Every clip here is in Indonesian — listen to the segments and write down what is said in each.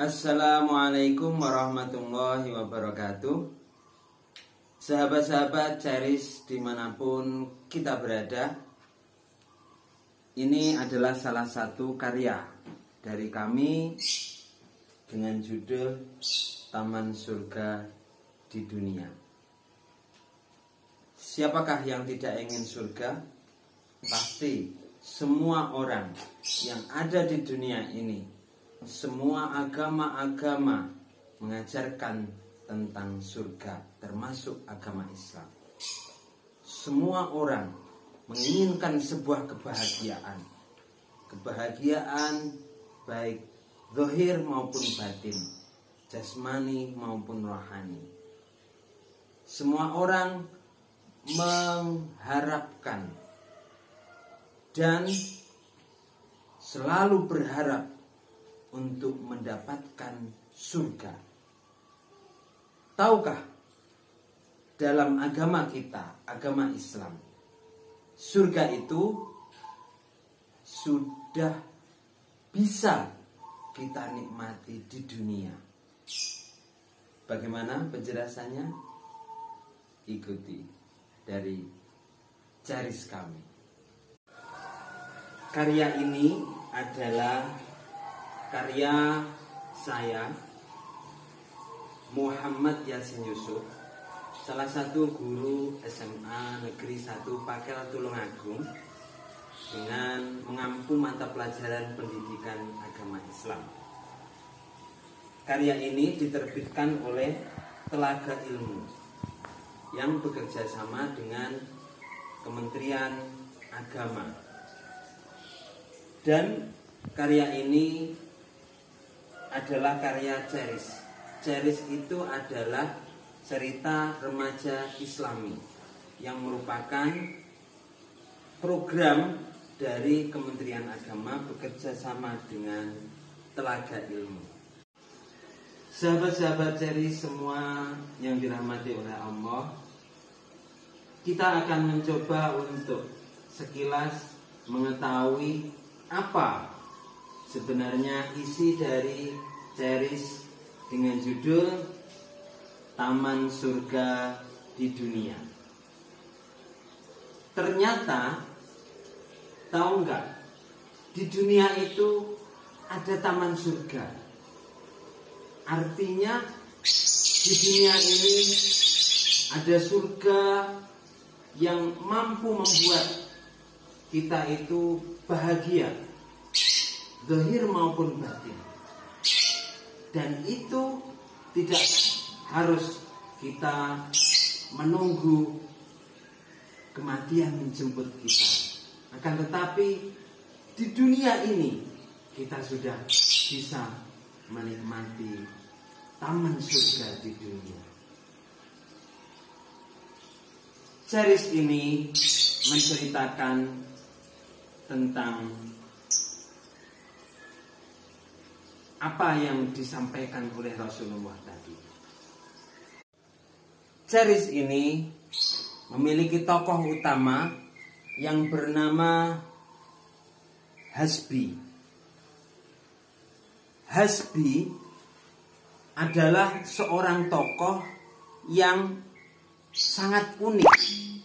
Assalamualaikum warahmatullahi wabarakatuh. Sahabat-sahabat Ceris dimanapun kita berada, ini adalah salah satu karya dari kami dengan judul Taman Surga di Dunia. Siapakah yang tidak ingin surga? Pasti semua orang yang ada di dunia ini, semua agama-agama mengajarkan tentang surga, termasuk agama Islam. Semua orang menginginkan sebuah kebahagiaan. Kebahagiaan baik zahir maupun batin, jasmani maupun rohani. Semua orang mengharapkan dan selalu berharap untuk mendapatkan surga. Tahukah, dalam agama kita, agama Islam, surga itu sudah bisa kita nikmati di dunia. Bagaimana penjelasannya? Ikuti dari Ceris kami. Karya ini adalah karya saya, Muhammad Yasin Yusuf, salah satu guru SMA Negeri 1 Pakel Tulungagung, dengan mengampu mata pelajaran pendidikan agama Islam. Karya ini diterbitkan oleh Telaga Ilmu yang bekerja sama dengan Kementerian Agama. Dan karya ini adalah karya Ceris. Ceris itu adalah cerita remaja Islami yang merupakan program dari Kementerian Agama bekerja sama dengan Telaga Ilmu. Sahabat-sahabat Ceris semua yang dirahmati oleh Allah, kita akan mencoba untuk sekilas mengetahui apa sebenarnya isi dari Ceris dengan judul Taman Surga di Dunia. Ternyata, tahu nggak, di dunia itu ada taman surga. Artinya di dunia ini ada surga yang mampu membuat kita itu bahagia, zahir maupun batin. Dan itu tidak harus kita menunggu kematian menjemput kita. Akan tetapi di dunia ini kita sudah bisa menikmati taman surga di dunia. Ceris ini menceritakan tentang apa yang disampaikan oleh Rasulullah tadi. Ceris ini memiliki tokoh utama yang bernama Hasbi. Hasbi adalah seorang tokoh yang sangat unik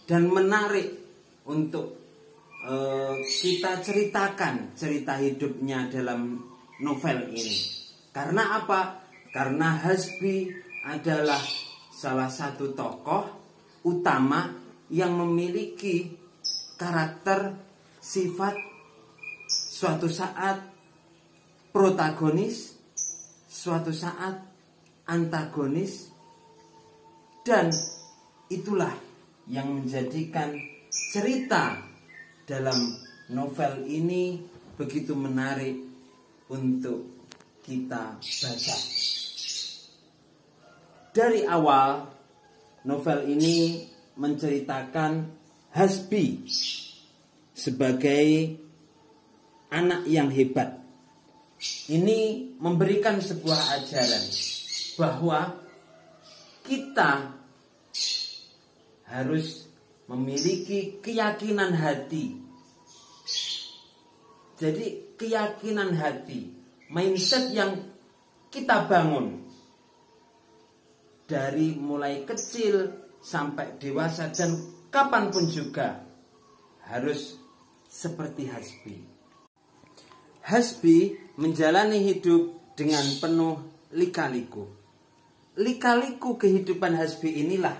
dan menarik untuk kita ceritakan cerita hidupnya dalam novel ini. Karena apa? Karena Hasbi adalah salah satu tokoh utama yang memiliki karakter, sifat, suatu saat protagonis, suatu saat antagonis, dan itulah yang menjadikan cerita dalam novel ini begitu menarik untuk kita baca. Dari awal novel ini menceritakan Hasbi sebagai anak yang hebat. Ini memberikan sebuah ajaran bahwa kita harus memiliki keyakinan hati. Jadi keyakinan hati, mindset yang kita bangun dari mulai kecil sampai dewasa dan kapanpun juga harus seperti Hasbi. Hasbi menjalani hidup dengan penuh lika-liku. Lika-liku kehidupan Hasbi inilah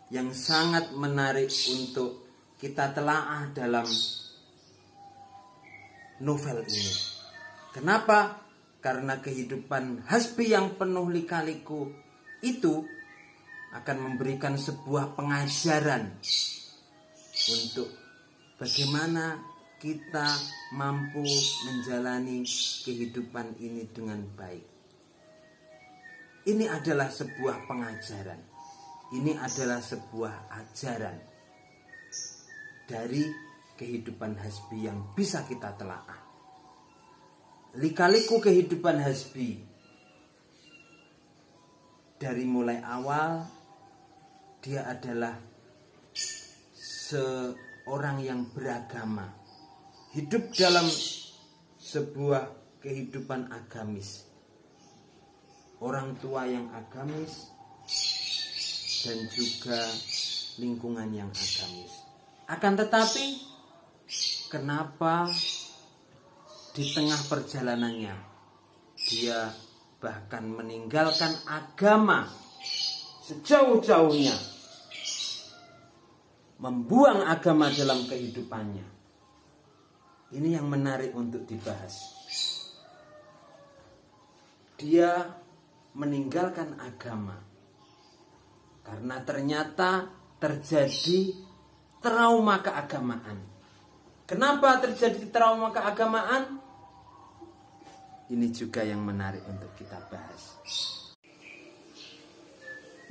yang sangat menarik untuk kita telaah dalam novel ini. Kenapa? Karena kehidupan Hasbi yang penuh lika-liku itu akan memberikan sebuah pengajaran untuk bagaimana kita mampu menjalani kehidupan ini dengan baik. Ini adalah sebuah pengajaran. Ini adalah sebuah ajaran dari kehidupan Hasbi yang bisa kita telaah. Lika-liku kehidupan Hasbi dari mulai awal, dia adalah seorang yang beragama, hidup dalam sebuah kehidupan agamis, orang tua yang agamis dan juga lingkungan yang agamis. Akan tetapi kenapa di tengah perjalanannya dia bahkan meninggalkan agama sejauh-jauhnya, membuang agama dalam kehidupannya? Ini yang menarik untuk dibahas. Dia meninggalkan agama karena ternyata terjadi trauma keagamaan. Kenapa terjadi trauma keagamaan? Ini juga yang menarik untuk kita bahas.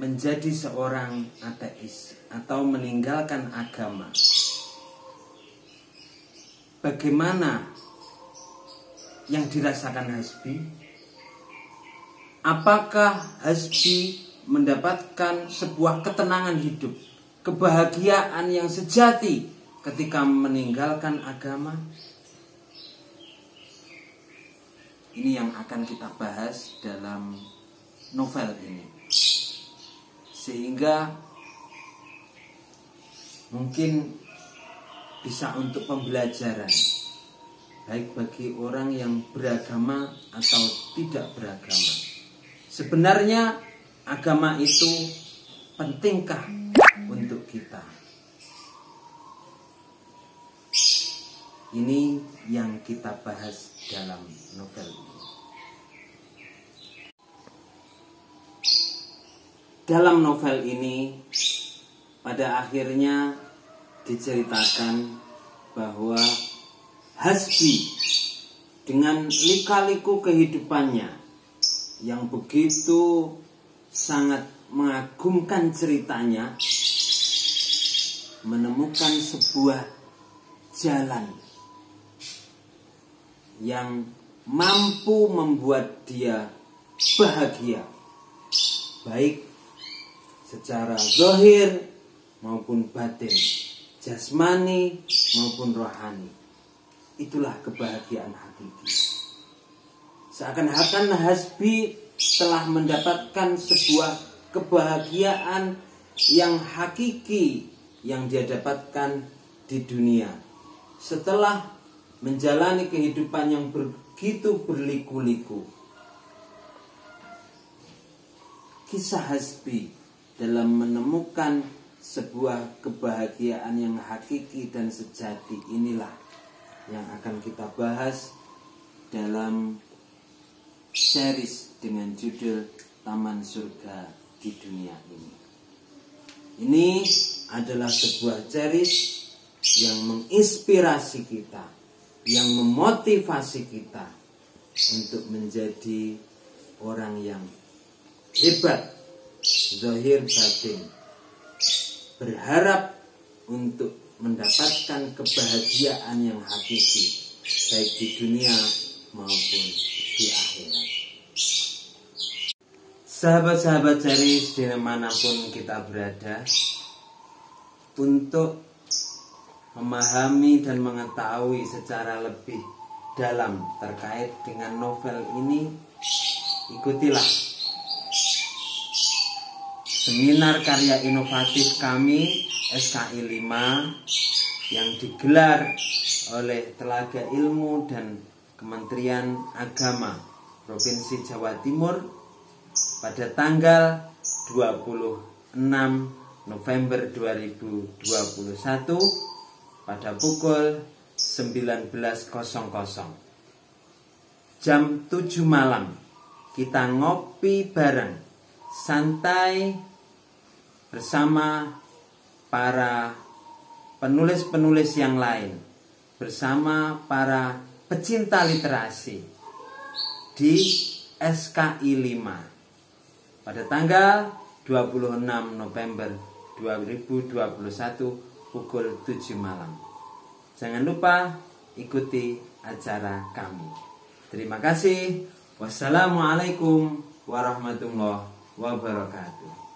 Menjadi seorang ateis atau meninggalkan agama, bagaimana yang dirasakan Hasbi? Apakah Hasbi mendapatkan sebuah ketenangan hidup, kebahagiaan yang sejati ketika meninggalkan agama? Ini yang akan kita bahas dalam novel ini, sehingga mungkin bisa untuk pembelajaran baik bagi orang yang beragama atau tidak beragama. Sebenarnya agama itu pentingkah untuk kita? Ini yang kita bahas dalam novel ini. Dalam novel ini pada akhirnya diceritakan bahwa Hasbi dengan lika-liku kehidupannya yang begitu sangat mengagumkan ceritanya, menemukan sebuah jalan yang mampu membuat dia bahagia, baik secara zahir maupun batin, jasmani maupun rohani. Itulah kebahagiaan hakiki. Seakan-akan Hasbi telah mendapatkan sebuah kebahagiaan yang hakiki yang dia dapatkan di dunia setelah menjalani kehidupan yang begitu berliku-liku. Kisah Hasbi dalam menemukan sebuah kebahagiaan yang hakiki dan sejati inilah yang akan kita bahas dalam series dengan judul Taman Surga di Dunia Ini. Ini adalah sebuah series yang menginspirasi kita, yang memotivasi kita untuk menjadi orang yang hebat, zahir batin, berharap untuk mendapatkan kebahagiaan yang hakiki, baik di dunia maupun di akhirat. Sahabat-sahabat series dimanapun kita berada, untuk memahami dan mengetahui secara lebih dalam terkait dengan novel ini, ikutilah seminar karya inovatif kami SKI 5 yang digelar oleh Telaga Ilmu dan Kementerian Agama Provinsi Jawa Timur pada tanggal 26 November 2021 pada pukul 19.00 jam 7 malam. Kita ngopi bareng, santai bersama para penulis-penulis yang lain, bersama para pecinta literasi di SKI 5 pada tanggal 26 November 2021 pukul 7 malam. Jangan lupa ikuti acara kami. Terima kasih. Wassalamualaikum warahmatullahi wabarakatuh.